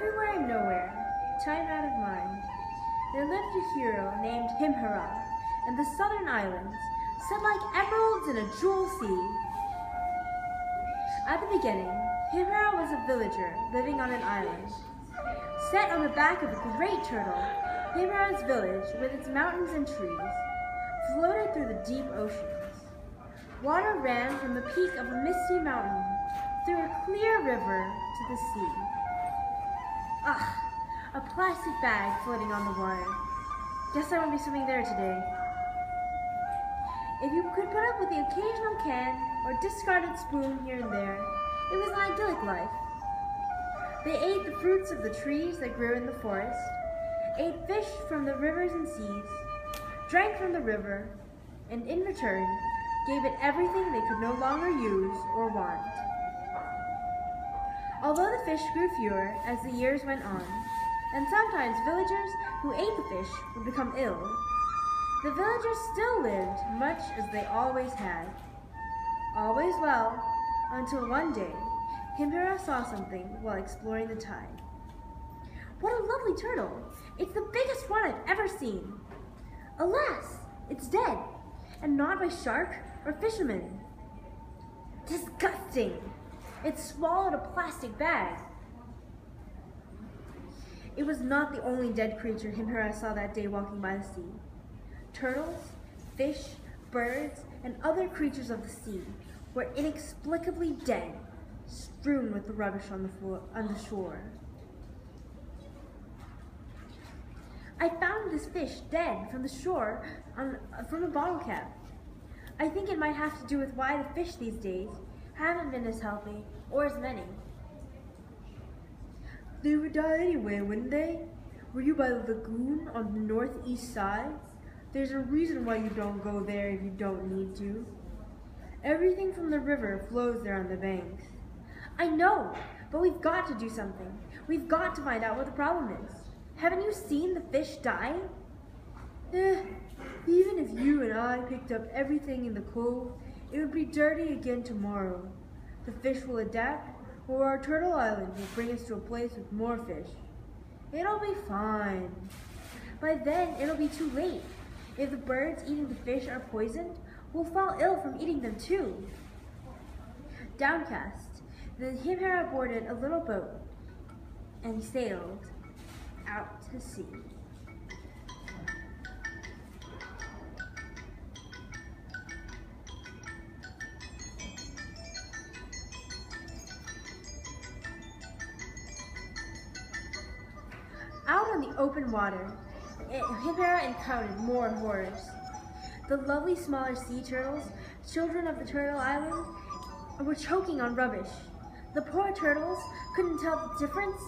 Everywhere and nowhere, time out of mind, there lived a hero named Himhera in the southern islands, set like emeralds in a jewel sea. At the beginning, Himhera was a villager living on an island. Set on the back of a great turtle, Himhera's village, with its mountains and trees, floated through the deep oceans. Water ran from the peak of a misty mountain through a clear river to the sea. Ah, a plastic bag floating on the water. Guess I won't be swimming there today. If you could put up with the occasional can or discarded spoon here and there, it was an idyllic life. They ate the fruits of the trees that grew in the forest, ate fish from the rivers and seas, drank from the river, and in return, gave it everything they could no longer use or want. Although the fish grew fewer as the years went on, and sometimes villagers who ate the fish would become ill, the villagers still lived much as they always had. Always well, until one day, Himhera saw something while exploring the tide. What a lovely turtle! It's the biggest one I've ever seen. Alas, it's dead, and gnawed by shark or fisherman. Disgusting! It swallowed a plastic bag. It was not the only dead creature Himhera saw that day walking by the sea. Turtles, fish, birds, and other creatures of the sea were inexplicably dead, strewn with the rubbish on the shore. I found this fish dead from the shore from a bottle cap. I think it might have to do with why the fish these days haven't been as healthy or as many. They would die anyway, wouldn't they? Were you by the lagoon on the northeast side? There's a reason why you don't go there if you don't need to. Everything from the river flows there on the banks. I know, but we've got to do something. We've got to find out what the problem is. Haven't you seen the fish die? Even if you and I picked up everything in the cove, it would be dirty again tomorrow. The fish will adapt, or our turtle island will bring us to a place with more fish. It'll be fine. By then, it'll be too late. If the birds eating the fish are poisoned, we'll fall ill from eating them too. Downcast, the Himhera boarded a little boat and sailed out to sea. Out on the open water, Himhera encountered more horrors. The lovely smaller sea turtles, children of the turtle island, were choking on rubbish. The poor turtles couldn't tell the difference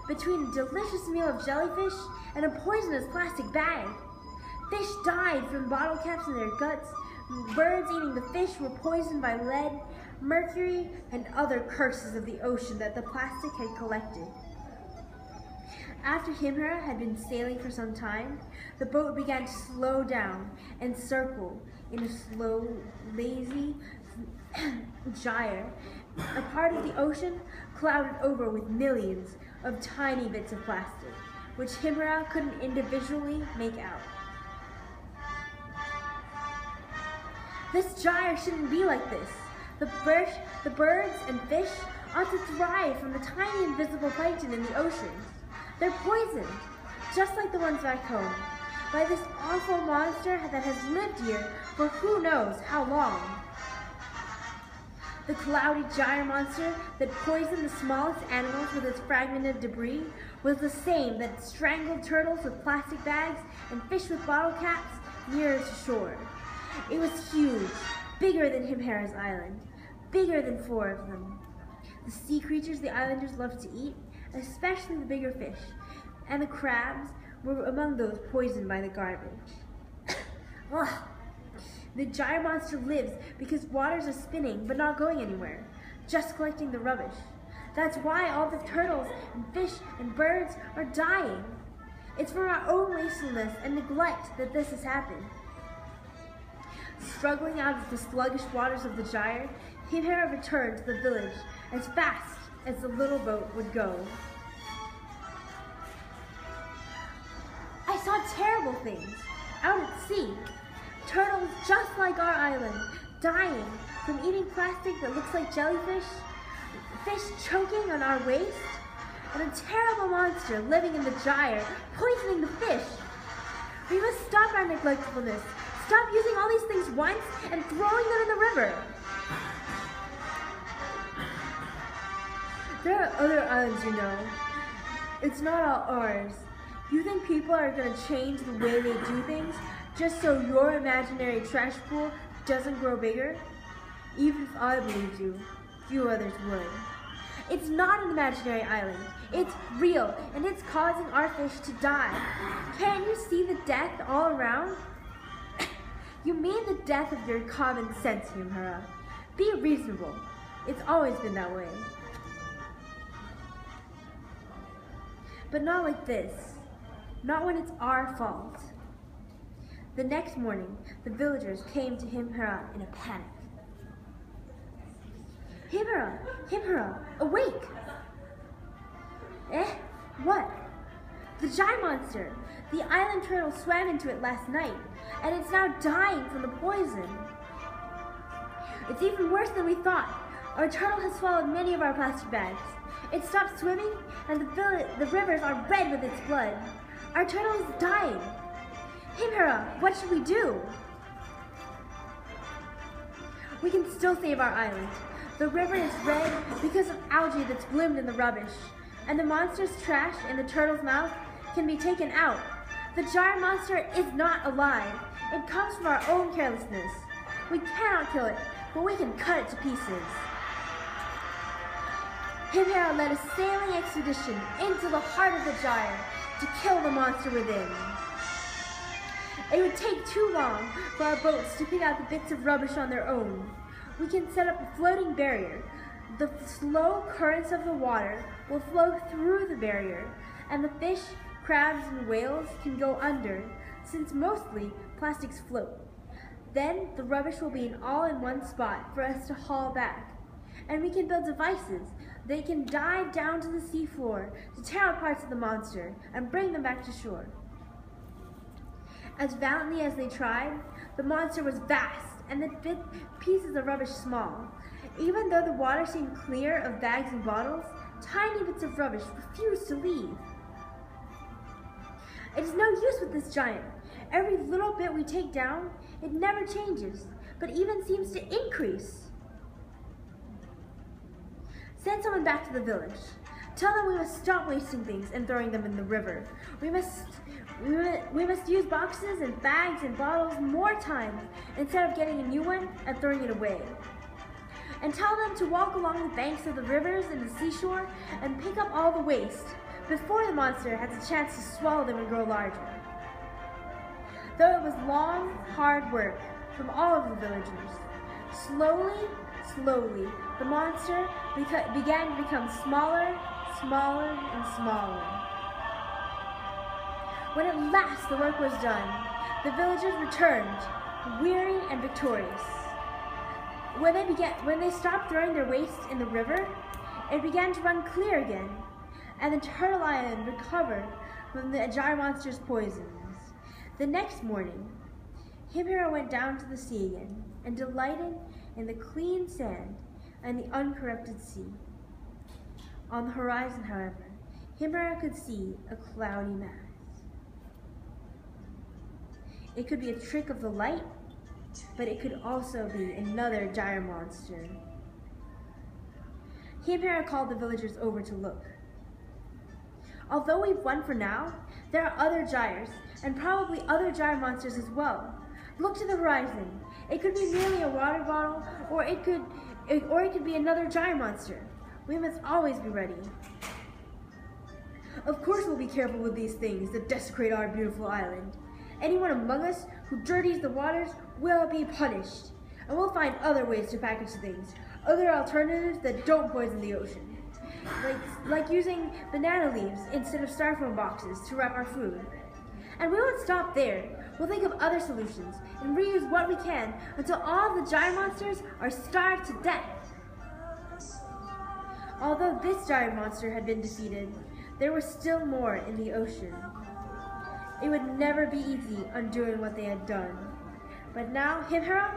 between a delicious meal of jellyfish and a poisonous plastic bag. Fish died from bottle caps in their guts. Birds eating the fish were poisoned by lead, mercury, and other curses of the ocean that the plastic had collected. After Himhera had been sailing for some time, the boat began to slow down and circle in a slow, lazy gyre, a part of the ocean clouded over with millions of tiny bits of plastic, which Himhera couldn't individually make out. This gyre shouldn't be like this. The birds and fish ought to thrive from the tiny invisible plankton in the ocean. They're poisoned, just like the ones back home, by this awful monster that has lived here for who knows how long. The cloudy gyre monster that poisoned the smallest animals with its fragment of debris was the same that strangled turtles with plastic bags and fish with bottle caps nearer to shore. It was huge, bigger than Himhera's island, bigger than 4 of them. The sea creatures the islanders loved to eat, especially the bigger fish, and the crabs were among those poisoned by the garbage. The gyre monster lives because waters are spinning but not going anywhere, just collecting the rubbish. That's why all the turtles and fish and birds are dying. It's for our own wastefulness and neglect that this has happened. Struggling out of the sluggish waters of the gyre, Himhera returned to the village as fast as the little boat would go. saw terrible things out at sea. Turtles just like our island, dying from eating plastic that looks like jellyfish, fish choking on our waste, and a terrible monster living in the gyre, poisoning the fish. We must stop our neglectfulness, stop using all these things once and throwing them in the river. There are other islands, you know. It's not all ours. You think people are going to change the way they do things just so your imaginary trash pool doesn't grow bigger? Even if I believed you, few others would. It's not an imaginary island. It's real, and it's causing our fish to die. Can't you see the death all around? You mean the death of your common sense, Himhera. Be reasonable. It's always been that way. But not like this. Not when it's our fault. The next morning, the villagers came to Himhera in a panic. Himhera! Himhera! Awake! Eh? What? The Gyre monster! The island turtle swam into it last night, and it's now dying from the poison. It's even worse than we thought. Our turtle has swallowed many of our plastic bags. It stopped swimming, and the rivers are red with its blood. Our turtle is dying. Himhera, what should we do? We can still save our island. The river is red because of algae that's bloomed in the rubbish, and the monster's trash in the turtle's mouth can be taken out. The Gyre monster is not alive. It comes from our own carelessness. We cannot kill it, but we can cut it to pieces. Himhera led a sailing expedition into the heart of the Gyre to kill the monster within. It would take too long for our boats to pick out the bits of rubbish on their own. We can set up a floating barrier. The slow currents of the water will flow through the barrier, and the fish, crabs, and whales can go under, since mostly plastics float. Then the rubbish will be all in one spot for us to haul back. And we can build devices. They can dive down to the seafloor to tear out parts of the monster and bring them back to shore. As valiantly as they tried, the monster was vast and the pieces of rubbish small. Even though the water seemed clear of bags and bottles, tiny bits of rubbish refused to leave. It is no use with this giant. Every little bit we take down, it never changes, but even seems to increase. Send someone back to the village. Tell them we must stop wasting things and throwing them in the river. We must use boxes and bags and bottles more times instead of getting a new one and throwing it away. And tell them to walk along the banks of the rivers and the seashore and pick up all the waste before the monster has a chance to swallow them and grow larger. Though it was long, hard work from all of the villagers, slowly, the monster began to become smaller, smaller, and smaller. When at last the work was done, the villagers returned, weary and victorious. When they stopped throwing their waste in the river, it began to run clear again, and the turtle island recovered from the Gyre monster's poisons. The next morning, Himhera went down to the sea again and delighted in the clean sand and the uncorrupted sea. On the horizon, however, Himhera could see a cloudy mass. It could be a trick of the light, but it could also be another Gyre monster. Himhera called the villagers over to look. Although we've won for now, there are other gyres, and probably other Gyre monsters as well. Look to the horizon. It could be merely a water bottle, or it could be another Gyre monster. We must always be ready. Of course we'll be careful with these things that desecrate our beautiful island. Anyone among us who dirties the waters will be punished. And we'll find other ways to package things, other alternatives that don't poison the ocean. Like using banana leaves instead of styrofoam boxes to wrap our food. And we won't stop there. We'll think of other solutions and reuse what we can until all of the Gyre monsters are starved to death. Although this Gyre monster had been defeated, there was still more in the ocean. It would never be easy undoing what they had done. But now Himhera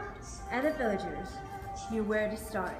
and the villagers knew where to start.